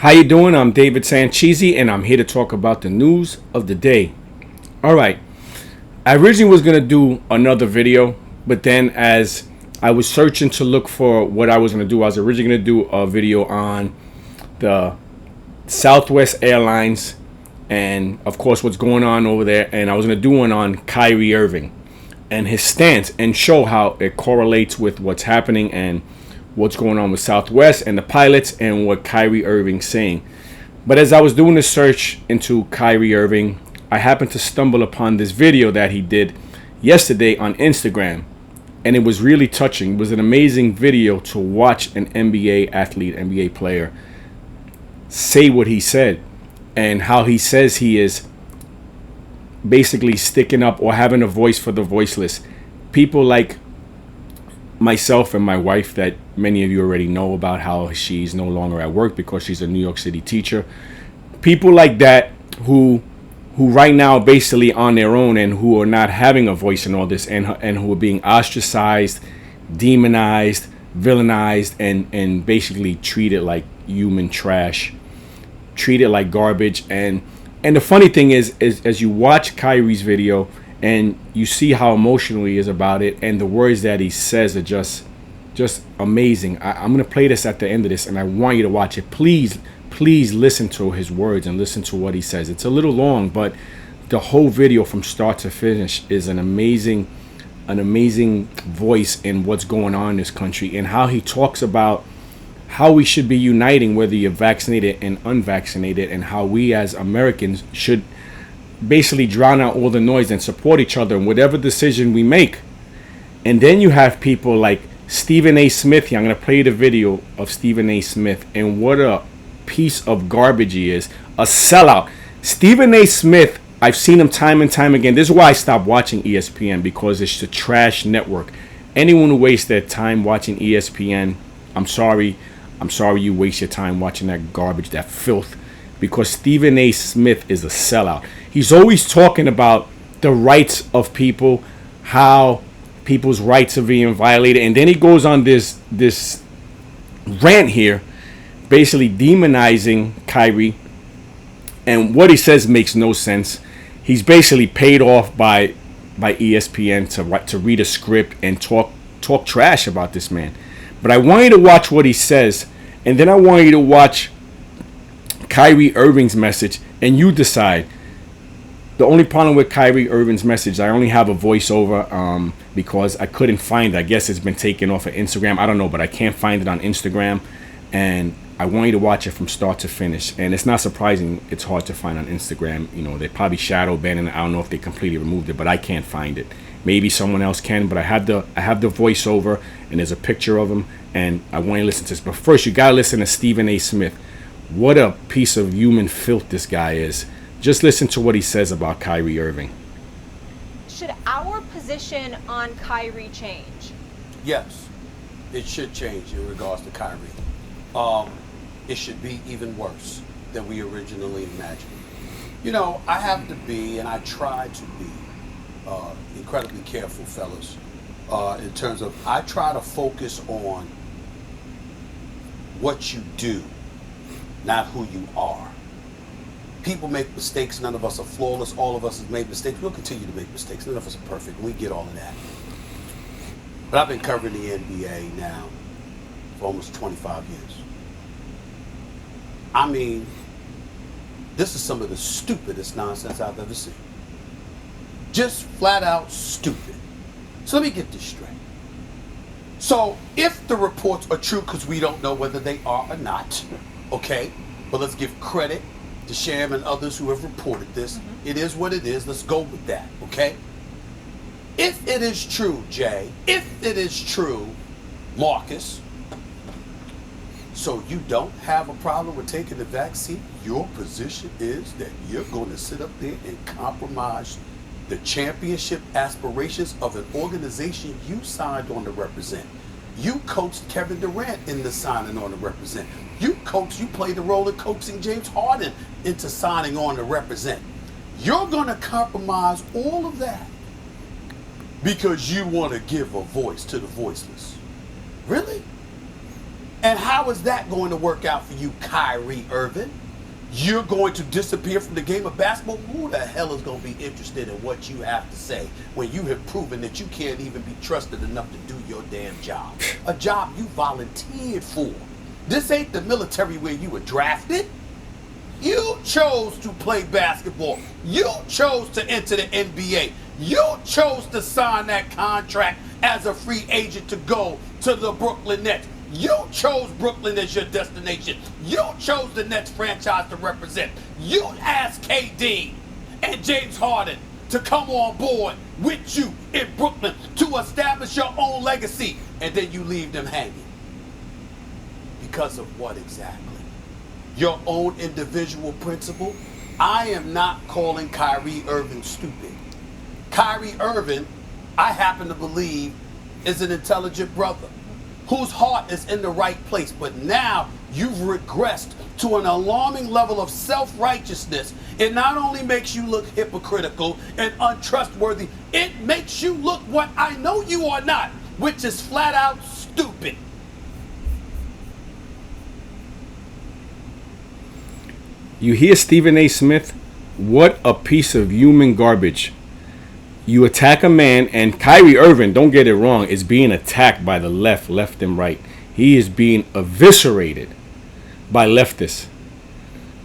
How you doing? I'm David Sancheesi, and I'm here to talk about the news of the day. All right. I originally was going to do another video, but then as I was searching to look for what I was going to do, I was originally going to do a video on the Southwest Airlines and, of course, what's going on over there. And I was going to do one on Kyrie Irving and his stance and show how it correlates with what's happening and what's going on with Southwest and the pilots and what Kyrie Irving's saying. But as I was doing the search into Kyrie Irving, I happened to stumble upon this video that he did yesterday on Instagram. And it was really touching. It was an amazing video to watch an NBA athlete, NBA player, say what he said and how he says he is basically sticking up or having a voice for the voiceless. People like myself and my wife that many of you already know about, how she's no longer at work because she's a New York City teacher. People like that who right now are basically on their own and who are not having a voice in all this and who are being ostracized, demonized, villainized, and basically treated like human trash, treated like garbage. And the funny thing is as you watch Kyrie's video and you see how emotional he is about it, and the words that he says are just amazing. I'm going to play this at the end of this, and I want you to watch it. Please listen to his words and listen to what he says. It's a little long, but the whole video from start to finish is an amazing voice in what's going on in this country and how he talks about how we should be uniting, whether you're vaccinated and unvaccinated, and how we as Americans should basically drown out all the noise and support each other in whatever decision we make. And then you have people like Stephen A. Smith here. I'm going to play the video of Stephen A. Smith and what a piece of garbage he is. A sellout. Stephen A. Smith, I've seen him time and time again. This is why I stopped watching ESPN, because it's a trash network. Anyone who wastes their time watching ESPN, I'm sorry you waste your time watching that garbage, that filth, because Stephen A. Smith is a sellout. He's always talking about the rights of people, how people's rights are being violated, and then he goes on this rant here, basically demonizing Kyrie, and what he says makes no sense. He's basically paid off by ESPN to read a script and talk trash about this man. But I want you to watch what he says, and then I want you to watch Kyrie Irving's message, and you decide. The only problem with Kyrie Irving's message, I only have a voiceover because I couldn't find it. I guess it's been taken off of Instagram. I don't know, but I can't find it on Instagram. And I want you to watch it from start to finish. And it's not surprising it's hard to find on Instagram. You know, they probably shadow banned it. I don't know if they completely removed it, but I can't find it. Maybe someone else can, but I have the voiceover, and there's a picture of him, and I want you to listen to this. But first, you got to listen to Stephen A. Smith. What a piece of human filth this guy is. Just listen to what he says about Kyrie Irving. Should our position on Kyrie change? Yes, it should change in regards to Kyrie. It should be even worse than we originally imagined. You know, I have to be, and I try to be, incredibly careful, fellas, in terms of I try to focus on what you do, not who you are. People make mistakes. None of us are flawless. All of us have made mistakes. We'll continue to make mistakes. None of us are perfect. We get all of that. But I've been covering the NBA now for almost 25 years. I mean, this is some of the stupidest nonsense I've ever seen. Just flat out stupid. So let me get this straight. So if the reports are true, because we don't know whether they are or not, okay, but let's give credit to Sham and others who have reported this. It is what it is. Let's go with that, okay? If it is true, Jay, if it is true, Marcus, so you don't have a problem with taking the vaccine, your position is that you're going to sit up there and compromise the championship aspirations of an organization you signed on to represent. You coached Kevin Durant in the signing on to represent. You played the role of coaching James Harden into signing on to represent. You're going to compromise all of that because you want to give a voice to the voiceless. Really? And how is that going to work out for you, Kyrie Irving? You're going to disappear from the game of basketball? Who the hell is going to be interested in what you have to say when you have proven that you can't even be trusted enough to do your damn job? A job you volunteered for. This ain't the military where you were drafted. You chose to play basketball. You chose to enter the NBA. You chose to sign that contract as a free agent to go to the Brooklyn Nets. You chose Brooklyn as your destination. You chose the Nets franchise to represent. You asked KD and James Harden to come on board with you in Brooklyn to establish your own legacy, and then you leave them hanging. Because of what exactly? Your own individual principle? I am not calling Kyrie Irving stupid. Kyrie Irving, I happen to believe, is an intelligent brother whose heart is in the right place. But now you've regressed to an alarming level of self-righteousness. It not only makes you look hypocritical and untrustworthy, it makes you look what I know you are not, which is flat out stupid. You hear Stephen A. Smith? What a piece of human garbage. You attack a man, and Kyrie Irving, don't get it wrong, is being attacked by the left and right. He is being eviscerated by leftists.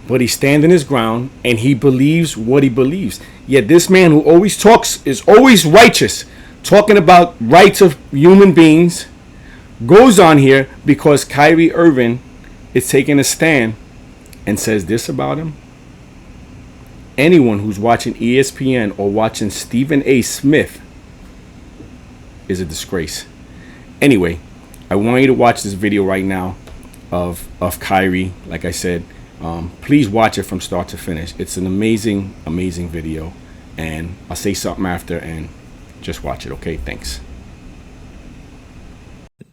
But he's standing his ground, and he believes what he believes. Yet this man who always talks is always righteous, talking about rights of human beings, goes on here because Kyrie Irving is taking a stand and says this about him. Anyone who's watching ESPN or watching Stephen A. Smith is a disgrace. Anyway, I want you to watch this video right now of Kyrie. Like I said, please watch it from start to finish. It's an amazing, amazing video. And I'll say something after, and just watch it, okay? Thanks.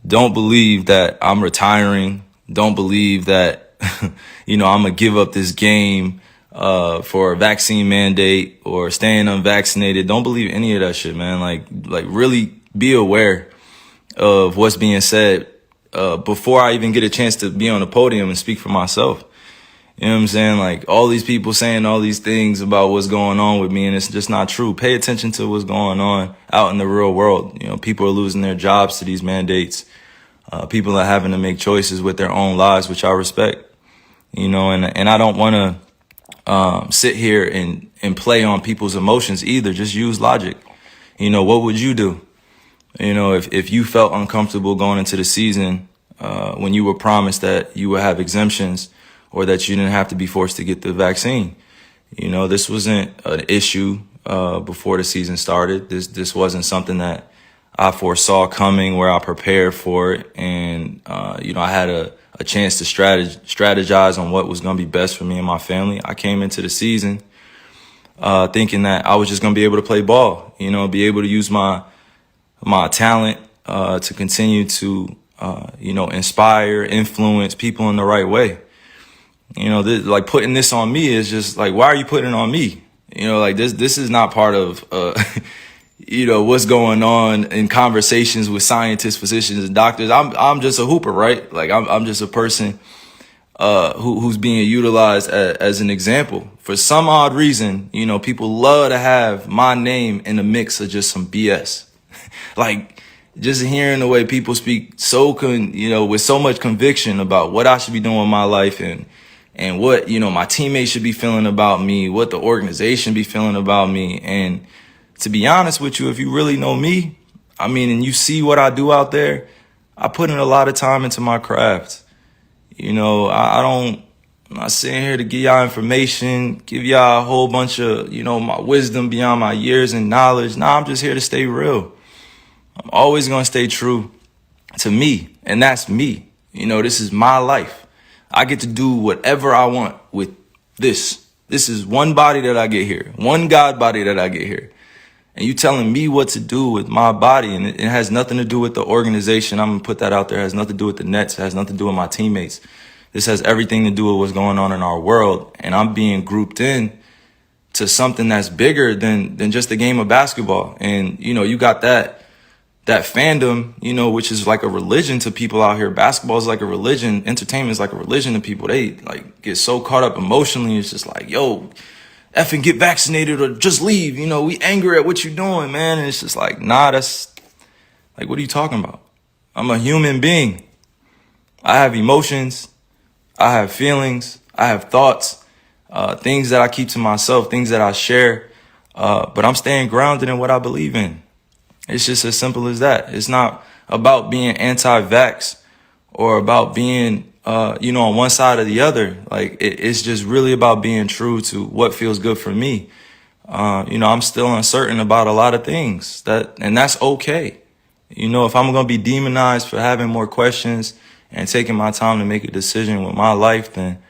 Don't believe that I'm retiring. Don't believe that, I'm going to give up this game for a vaccine mandate or staying unvaccinated. Don't believe any of that shit, man. Like really be aware of what's being said before I even get a chance to be on the podium and speak for myself. You know what I'm saying? Like all these people saying all these things about what's going on with me, and it's just not true. Pay attention to what's going on out in the real world. People are losing their jobs to these mandates. People are having to make choices with their own lives, which I respect. And I don't want to sit here and play on people's emotions either. Just use logic. What would you do? If you felt uncomfortable going into the season when you were promised that you would have exemptions or that you didn't have to be forced to get the vaccine. This wasn't an issue before the season started. This wasn't something that I foresaw coming, where I prepared for it. And, I had a chance to strategize on what was going to be best for me and my family. I came into the season thinking that I was just going to be able to play ball, be able to use my talent to continue to, inspire, influence people in the right way. Like putting this on me is just like, why are you putting it on me? This is not part of, what's going on in conversations with scientists, physicians, and doctors. I'm just a hooper, right? Like I'm just a person who's being utilized as an example. For some odd reason, people love to have my name in the mix of just some BS. Like just hearing the way people speak with so much conviction about what I should be doing with my life and what, my teammates should be feeling about me, what the organization be feeling about me. And to be honest with you, if you really know me, and you see what I do out there, I put in a lot of time into my craft. I'm not sitting here to give y'all information, give y'all a whole bunch of, my wisdom beyond my years and knowledge. Nah, I'm just here to stay real. I'm always going to stay true to me. And that's me. This is my life. I get to do whatever I want with this. This is one body that I get here, one God body that I get here. And you telling me what to do with my body, and it has nothing to do with the organization. I'm going to put that out there. It has nothing to do with the Nets. It has nothing to do with my teammates. This has everything to do with what's going on in our world. And I'm being grouped in to something that's bigger than just the game of basketball. And, you got that that fandom, you know, which is like a religion to people out here. Basketball is like a religion. Entertainment is like a religion to people. They like get so caught up emotionally. It's just like, yo, effing get vaccinated or just leave. You know, we angry at what you're doing, man. And it's just like, nah, that's like, what are you talking about? I'm a human being. I have emotions. I have feelings. I have thoughts, things that I keep to myself, things that I share. But I'm staying grounded in what I believe in. It's just as simple as that. It's not about being anti-vax or about being, on one side or the other. Like, it's just really about being true to what feels good for me. I'm still uncertain about a lot of things, and that's okay. If I'm going to be demonized for having more questions and taking my time to make a decision with my life, then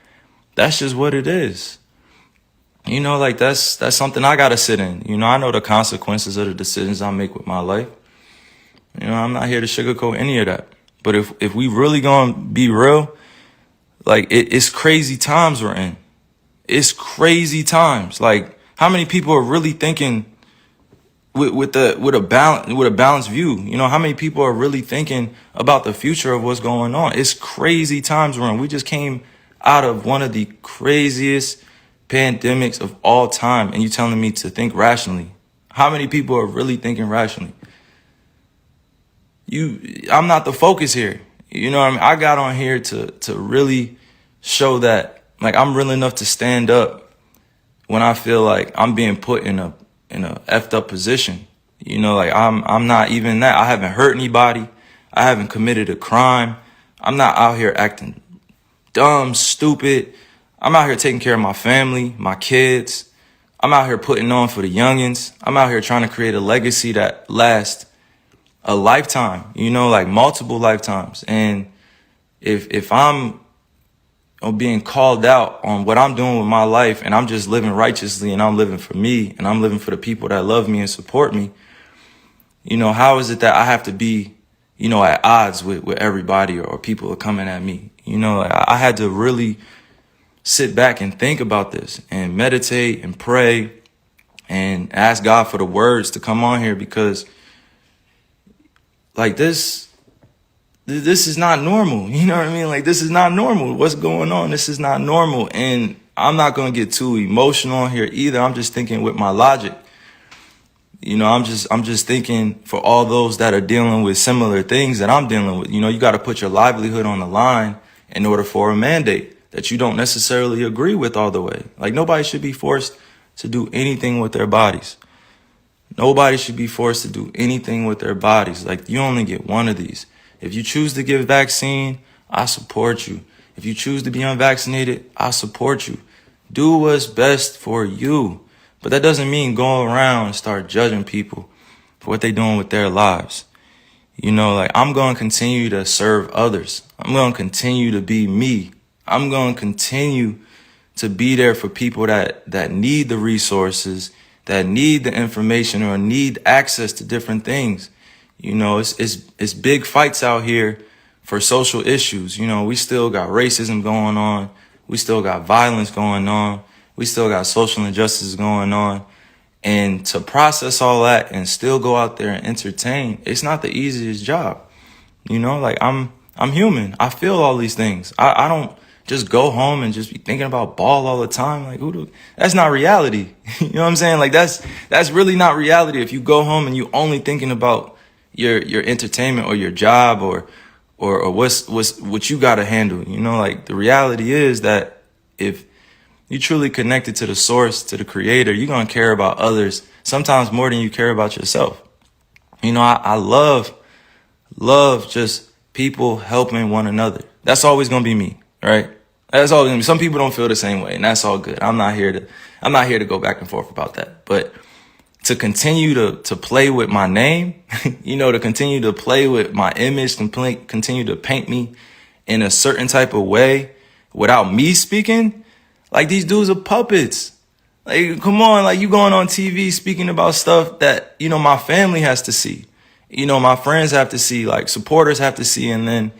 that's just what it is. That's something I got to sit in. I know the consequences of the decisions I make with my life. I'm not here to sugarcoat any of that. But if we really going to be real, like, it's crazy times we're in. It's crazy times. Like, how many people are really thinking with a balanced view? How many people are really thinking about the future of what's going on? It's crazy times we're in. We just came out of one of the craziest pandemics of all time, and you telling me to think rationally. How many people are really thinking rationally? I'm not the focus here. What I mean? I got on here to really show that, like, I'm real enough to stand up when I feel like I'm being put in a effed up position. I'm not even that. I haven't hurt anybody. I haven't committed a crime. I'm not out here acting dumb, stupid. I'm out here taking care of my family, my kids. I'm out here putting on for the youngins. I'm out here trying to create a legacy that lasts a lifetime, like multiple lifetimes. And if I'm being called out on what I'm doing with my life, and I'm just living righteously, and I'm living for me, and I'm living for the people that love me and support me, how is it that I have to be, at odds with everybody, or people are coming at me? I had to really sit back and think about this and meditate and pray and ask God for the words to come on here, because like this is not normal. You know what I mean? Like, this is not normal. What's going on? This is not normal. And I'm not going to get too emotional here either. I'm just thinking with my logic. I'm just thinking for all those that are dealing with similar things that I'm dealing with. You got to put your livelihood on the line in order for a mandate that you don't necessarily agree with all the way. Like, nobody should be forced to do anything with their bodies. Nobody should be forced to do anything with their bodies. Like, you only get one of these. If you choose to get vaccine, I support you. If you choose to be unvaccinated, I support you. Do what's best for you. But that doesn't mean go around and start judging people for what they're doing with their lives. I'm going to continue to serve others. I'm going to continue to be me. I'm going to continue to be there for people that need the resources, that need the information, or need access to different things. It's big fights out here for social issues. We still got racism going on. We still got violence going on. We still got social injustices going on. And to process all that and still go out there and entertain, it's not the easiest job. I'm human. I feel all these things. I don't just go home and just be thinking about ball all the time. Like, that's not reality. You know what I'm saying? Like, that's really not reality. If you go home and you only thinking about your entertainment or your job or what you got to handle, like, the reality is that if you truly connected to the source, to the creator, you're going to care about others sometimes more than you care about yourself. I love just people helping one another. That's always going to be me, right? That's always going to be. Some people don't feel the same way, and that's all good. I'm not here to go back and forth about that. But to continue to play with my name, to continue to play with my image, continue to paint me in a certain type of way without me speaking, like, these dudes are puppets. Like, come on, like, you going on TV speaking about stuff that, my family has to see. My friends have to see, like, supporters have to see, and then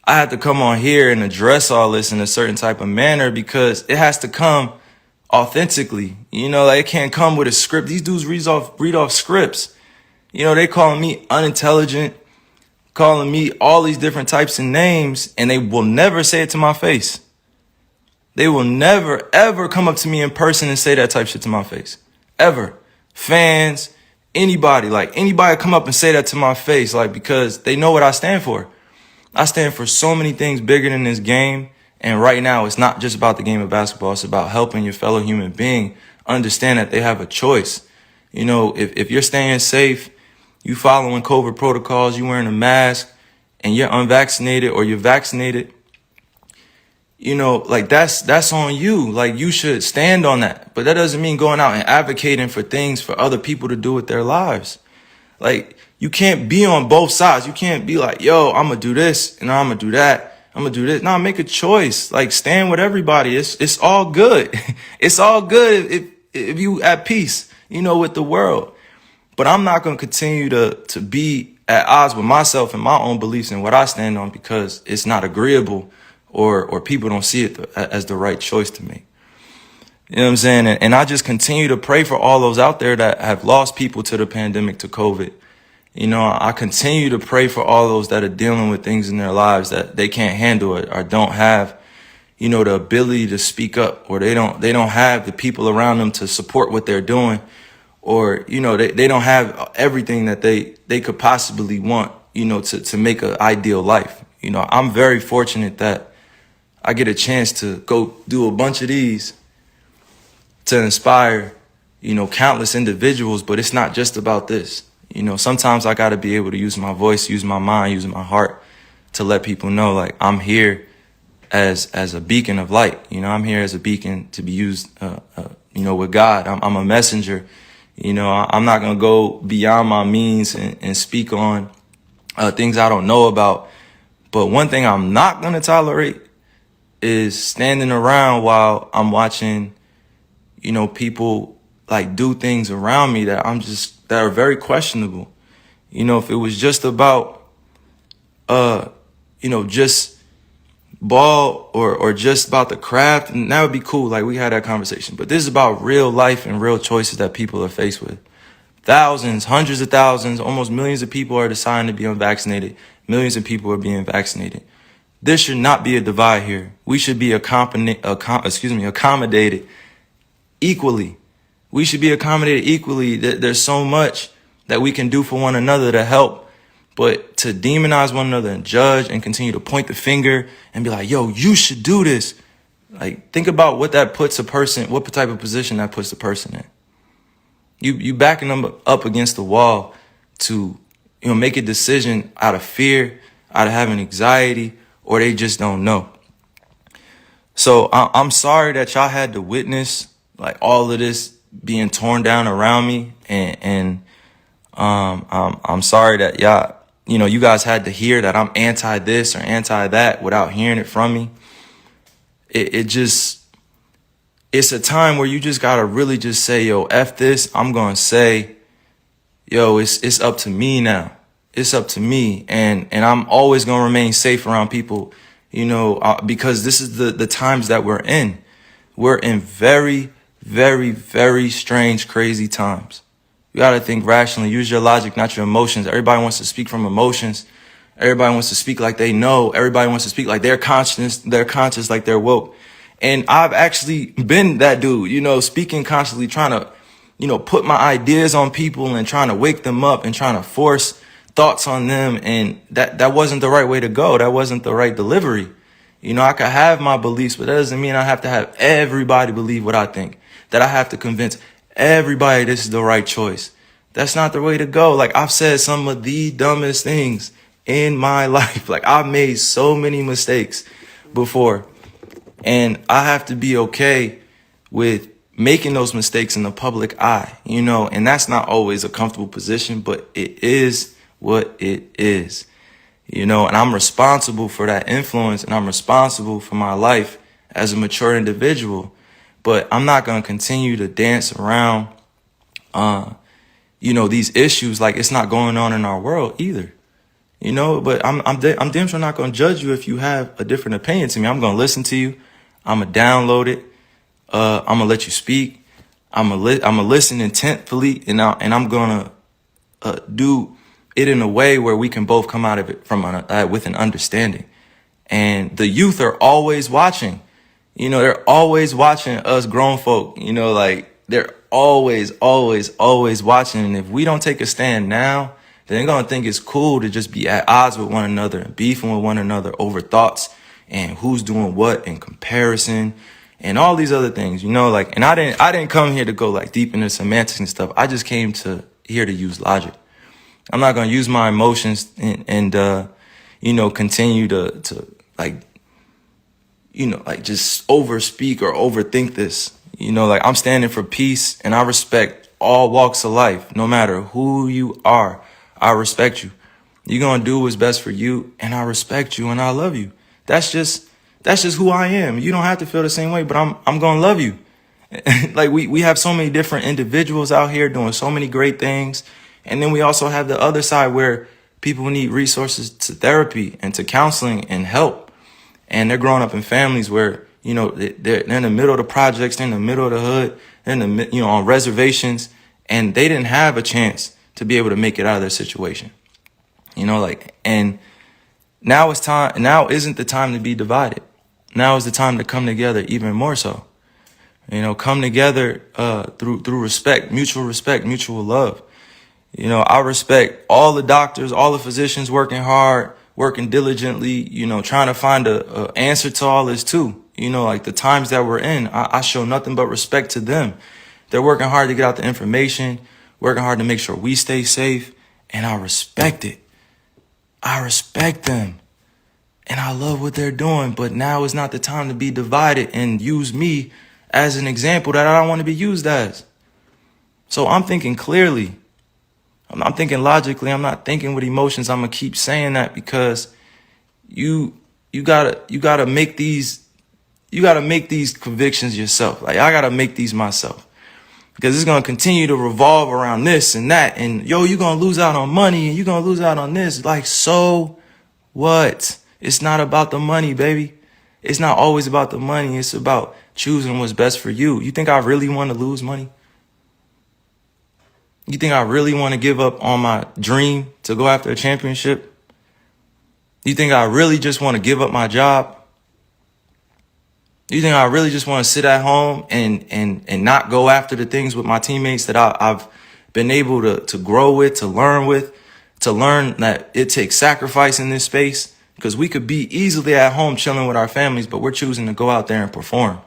I have to come on here and address all this in a certain type of manner because it has to come authentically. Like, it can't come with a script. These dudes read off scripts. You know, they calling me unintelligent, calling me all these different types of names, and they will never say it to my face. They will never, ever come up to me in person and say that type shit to my face. Ever. Fans, anybody, like anybody come up and say that to my face, like, because they know what I stand for. I stand for so many things bigger than this game. And right now, it's not just about the game of basketball. It's about helping your fellow human being understand that they have a choice. You know, if you're staying safe, you following COVID protocols, you wearing a mask, and you're unvaccinated or you're vaccinated, you know, like that's on you. Like, you should stand on that. But that doesn't mean going out and advocating for things for other people to do with their lives. Like, you can't be on both sides. You can't be like, yo, I'm going to do this and I'm going to do that. I'm going to do this. No, make a choice. Like, stand with everybody. It's all good. It's all good if you at peace, you know, with the world. But I'm not going to continue to be at odds with myself and my own beliefs and what I stand on because it's not agreeable or people don't see it as the right choice to make. You know what I'm saying? And I just continue to pray for all those out there that have lost people to the pandemic, to COVID. You know, I continue to pray for all those that are dealing with things in their lives that they can't handle it or don't have, you know, the ability to speak up, or they don't have the people around them to support what they're doing, or, you know, they don't have everything that they could possibly want, you know, to make an ideal life. You know, I'm very fortunate that I get a chance to go do a bunch of these to inspire, you know, countless individuals, but it's not just about this. You know, sometimes I got to be able to use my voice, use my mind, use my heart to let people know, like, I'm here as a beacon of light. You know, I'm here as a beacon to be used, you know, with God. I'm a messenger. You know, I'm not going to go beyond my means and speak on things I don't know about. But one thing I'm not going to tolerate is standing around while I'm watching, you know, people like do things around me that that are very questionable. You know, if it was just about, you know, just ball or just about the craft, and that would be cool. Like, we had that conversation. But this is about real life and real choices that people are faced with. Thousands, hundreds of thousands, almost millions of people are deciding to be unvaccinated. Millions of people are being vaccinated. There should not be a divide here. We should be accommodated equally. We should be accommodated equally. There's so much that we can do for one another to help, but to demonize one another and judge and continue to point the finger and be like, yo, you should do this. Like, think about what that puts a person, what type of position that puts the person in. You backing them up against the wall to, you know, make a decision out of fear, out of having anxiety, or they just don't know. So I'm sorry that y'all had to witness like all of this being torn down around me, and I'm sorry that y'all, you know, you guys had to hear that I'm anti this or anti that without hearing it from me. It's a time where you just gotta really just say, yo, F this. I'm gonna say, yo, it's up to me now. It's up to me, and I'm always gonna remain safe around people, you know, because this is the times that we're in. We're in very, very, very strange, crazy times. You gotta think rationally. Use your logic, not your emotions. Everybody wants to speak from emotions. Everybody wants to speak like they know. Everybody wants to speak like they're conscious, like they're woke. And I've actually been that dude, you know, speaking constantly, trying to, you know, put my ideas on people and trying to wake them up and trying to force thoughts on them. And that wasn't the right way to go. That wasn't the right delivery. You know, I could have my beliefs, but that doesn't mean I have to have everybody believe what I think, that I have to convince everybody this is the right choice. That's not the way to go. Like, I've said some of the dumbest things in my life. Like, I've made so many mistakes before, and I have to be okay with making those mistakes in the public eye, you know, and that's not always a comfortable position, but it is what it is, you know, and I'm responsible for that influence, and I'm responsible for my life as a mature individual. But I'm not going to continue to dance around, you know, these issues like it's not going on in our world either, you know. But I'm damn sure not going to judge you if you have a different opinion to me. I'm going to listen to you. I'm going to download it. I'm going to let you speak. I'm going to listen intentfully, and I'm going to do it in a way where we can both come out of it with an understanding. And the youth are always watching. They're always watching us grown folk. Like they're always, always, always watching. And if we don't take a stand now, then they're going to think it's cool to just be at odds with one another and beefing with one another over thoughts and who's doing what in comparison and all these other things, and I didn't come here to go like deep into semantics and stuff. I just came here to use logic. I'm not going to use my emotions and continue to just overspeak or overthink this. I'm standing for peace, and I respect all walks of life, no matter who you are. I respect you. You're going to do what's best for you, and I respect you, and I love you. That's just who I am. You don't have to feel the same way, but I'm going to love you. Like we have so many different individuals out here doing so many great things. And then we also have the other side where people need resources to therapy and to counseling and help. And they're growing up in families where, they're in the middle of the projects, they're in the middle of the hood, they're in the, on reservations, and they didn't have a chance to be able to make it out of their situation. And now isn't the time to be divided. Now is the time to come together even more so. Come together through respect, mutual love. I respect all the doctors, all the physicians working hard, working diligently, trying to find a answer to all this too. Like the times that we're in, I show nothing but respect to them. They're working hard to get out the information, working hard to make sure we stay safe, and I respect it. I respect them. And I love what they're doing, but now is not the time to be divided and use me as an example that I don't want to be used as. So I'm thinking clearly. I'm thinking logically. I'm not thinking with emotions. I'm going to keep saying that because you gotta make these convictions yourself. Like I gotta make these myself. Because it's going to continue to revolve around this and that. And you're going to lose out on money and you're going to lose out on this. Like, so what? It's not about the money, baby. It's not always about the money. It's about choosing what's best for you. You think I really want to lose money? You think I really want to give up on my dream to go after a championship? You think I really just want to give up my job? You think I really just want to sit at home and not go after the things with my teammates that I've been able to grow with, to learn that it takes sacrifice in this space? Because we could be easily at home chilling with our families, but we're choosing to go out there and perform.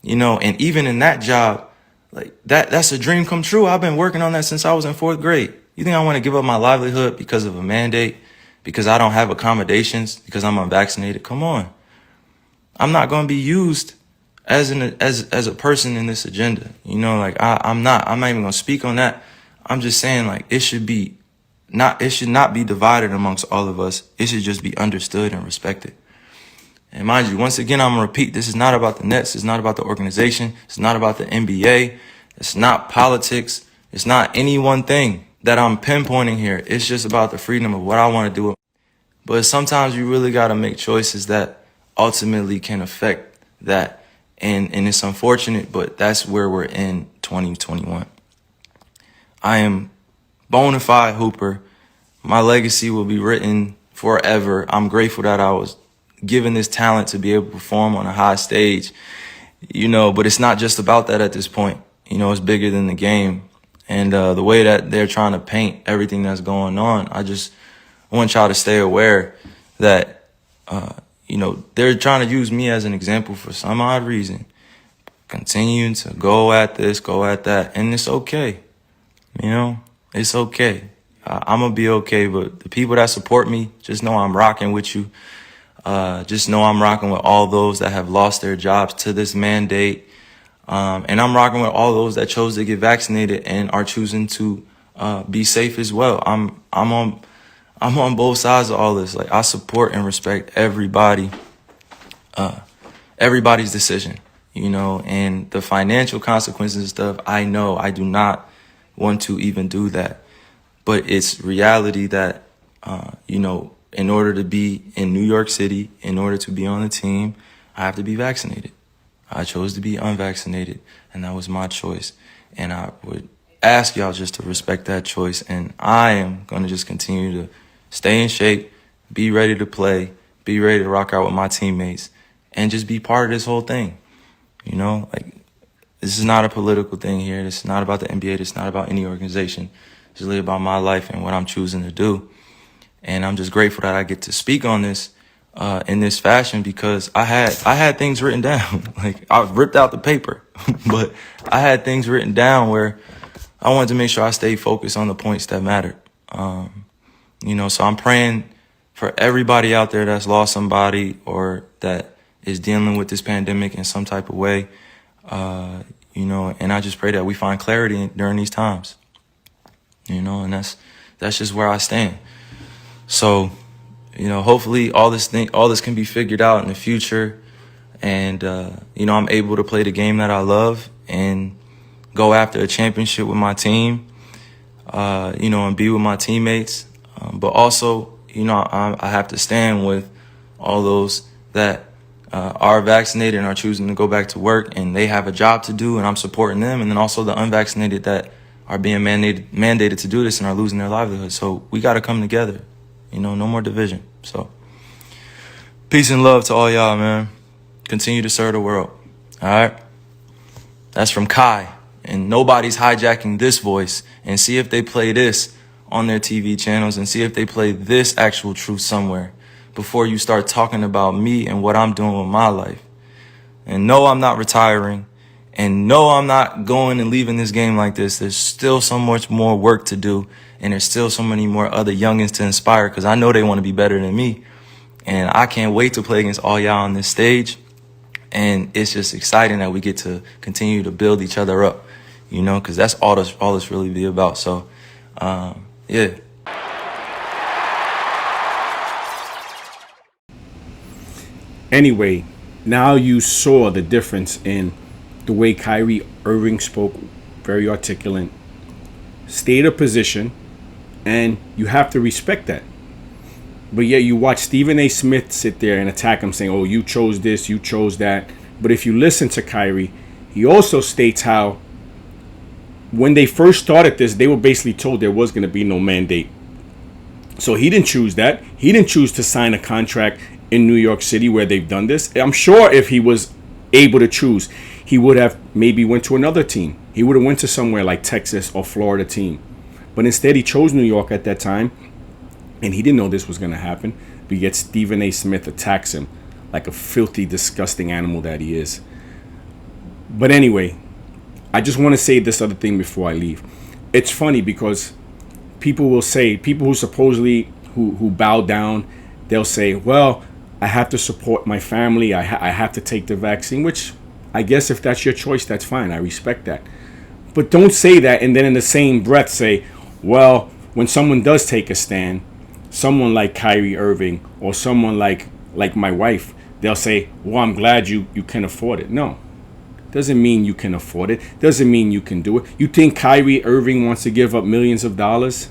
And even in that job, like that's a dream come true. I've been working on that since I was in 4th grade. You think I want to give up my livelihood because of a mandate, because I don't have accommodations, because I'm unvaccinated? Come on. I'm not going to be used as a person in this agenda. I'm not even going to speak on that. I'm just saying like it should not be divided amongst all of us. It should just be understood and respected. And mind you, once again, I'm going to repeat, this is not about the Nets. It's not about the organization. It's not about the NBA. It's not politics. It's not any one thing that I'm pinpointing here. It's just about the freedom of what I want to do. But sometimes you really got to make choices that ultimately can affect that. And it's unfortunate, but that's where we're in 2021. I am bona fide hooper. My legacy will be written forever. I'm grateful that I was given this talent to be able to perform on a high stage, but it's not just about that at this point. It's bigger than the game. And the way that they're trying to paint everything that's going on, I want y'all to stay aware that, they're trying to use me as an example for some odd reason. Continuing to go at this, go at that. And it's okay. It's okay. I'm going to be okay. But the people that support me, just know I'm rocking with you. Just know I'm rocking with all those that have lost their jobs to this mandate. And I'm rocking with all those that chose to get vaccinated and are choosing to be safe as well. I'm on both sides of all this. Like I support and respect everybody's decision, and the financial consequences and stuff. I know I do not want to even do that, but it's reality that, in order to be in New York City, in order to be on the team, I have to be vaccinated. I chose to be unvaccinated, and that was my choice. And I would ask y'all just to respect that choice. And I am going to just continue to stay in shape, be ready to play, be ready to rock out with my teammates, and just be part of this whole thing. You know, like, this is not a political thing here. This is not about the NBA. This is not about any organization. It's really about my life and what I'm choosing to do. And I'm just grateful that I get to speak on this in this fashion, because I had things written down. Like, I ripped out the paper, but I had things written down where I wanted to make sure I stayed focused on the points that mattered. You know, so I'm praying for everybody out there that's lost somebody or that is dealing with this pandemic in some type of way. You know, and I just pray that we find clarity during these times. You know, and that's just where I stand. So, you know, hopefully all this can be figured out in the future, and you know, I'm able to play the game that I love and go after a championship with my team. You know, and be with my teammates, but also, you know, I have to stand with all those that are vaccinated and are choosing to go back to work, and they have a job to do, and I'm supporting them. And then also the unvaccinated that are being mandated to do this and are losing their livelihood. So we got to come together, you know, no more division. So peace and love to all y'all, man. Continue to serve the world. All right. That's from Kai, and nobody's hijacking this voice. And see if they play this on their TV channels, and see if they play this actual truth somewhere before you start talking about me and what I'm doing with my life. And no, I'm not retiring. And no, I'm not going and leaving this game like this. There's still so much more work to do. And there's still so many more other youngins to inspire, because I know they want to be better than me. And I can't wait to play against all y'all on this stage. And it's just exciting that we get to continue to build each other up, you know, because that's all this really be about. So, yeah. Anyway, now you saw the difference in the way Kyrie Irving spoke, very articulate, stayed a position, and you have to respect that. But yet you watch Stephen A. Smith sit there and attack him, saying, oh, you chose this, you chose that. But if you listen to Kyrie, he also states how when they first started this, they were basically told there was going to be no mandate. So he didn't choose that. He didn't choose to sign a contract in New York City where they've done this. I'm sure if he was able to choose, he would have maybe went to another team. He would have went to somewhere like Texas or Florida team. But instead, he chose New York at that time, and he didn't know this was going to happen. But yet Stephen A. Smith attacks him like a filthy, disgusting animal that he is. But anyway, I just want to say this other thing before I leave. It's funny because people will say, people who supposedly who bow down, they'll say, well, I have to support my family. I have to take the vaccine, which I guess if that's your choice, that's fine. I respect that. But don't say that and then in the same breath say, well, when someone does take a stand, someone like Kyrie Irving or someone like my wife, they'll say, well, I'm glad you can afford it. No, doesn't mean you can afford it. Doesn't mean you can do it. You think Kyrie Irving wants to give up millions of dollars?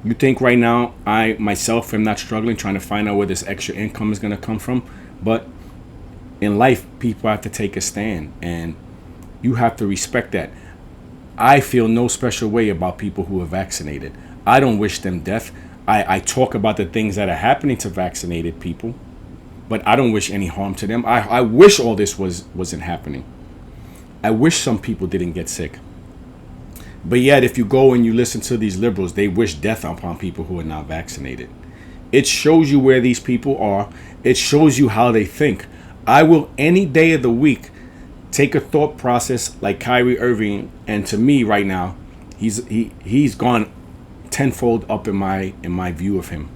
You think right now I myself am not struggling trying to find out where this extra income is going to come from? But in life, people have to take a stand, and you have to respect that. I feel no special way about people who are vaccinated. I don't wish them death. I talk about the things that are happening to vaccinated people, but I don't wish any harm to them. I wish all this wasn't happening. I wish some people didn't get sick. But yet, if you go and you listen to these liberals, they wish death upon people who are not vaccinated. It shows you where these people are. It shows you how they think. I will, any day of the week, take a thought process like Kyrie Irving, and to me right now, he's gone tenfold up in my view of him.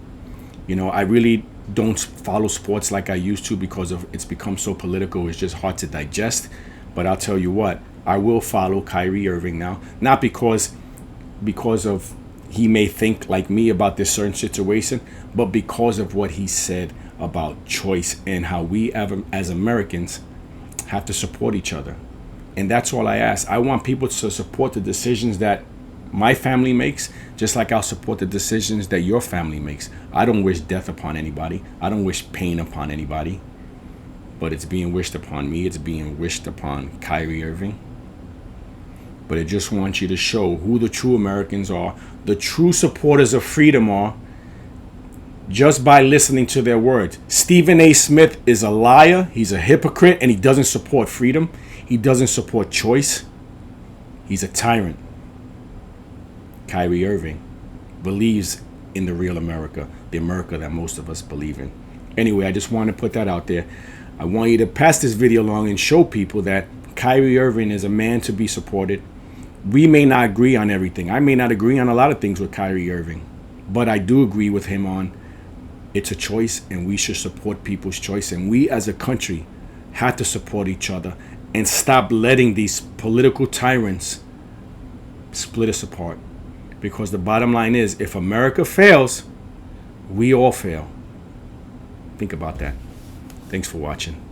You know, I really don't follow sports like I used to because of it's become so political. It's just hard to digest. But I'll tell you what, I will follow Kyrie Irving now, not because of he may think like me about this certain situation, but because of what he said about choice and how we as Americans have to support each other. And that's all I ask. I want people to support the decisions that my family makes, just like I'll support the decisions that your family makes. I don't wish death upon anybody. I don't wish pain upon anybody. But it's being wished upon me. It's being wished upon Kyrie Irving. but it just wants you to show who the true Americans are, the true supporters of freedom are, just by listening to their words. Stephen A. Smith is a liar, he's a hypocrite, and he doesn't support freedom. He doesn't support choice. He's a tyrant. Kyrie Irving believes in the real America, the America that most of us believe in. Anyway, I just want to put that out there. I want you to pass this video along and show people that Kyrie Irving is a man to be supported. We may not agree on everything. I may not agree on a lot of things with Kyrie Irving, but I do agree with him on it's a choice, and we should support people's choice. And we as a country have to support each other and stop letting these political tyrants split us apart. Because the bottom line is, if America fails, we all fail. Think about that. Thanks for watching.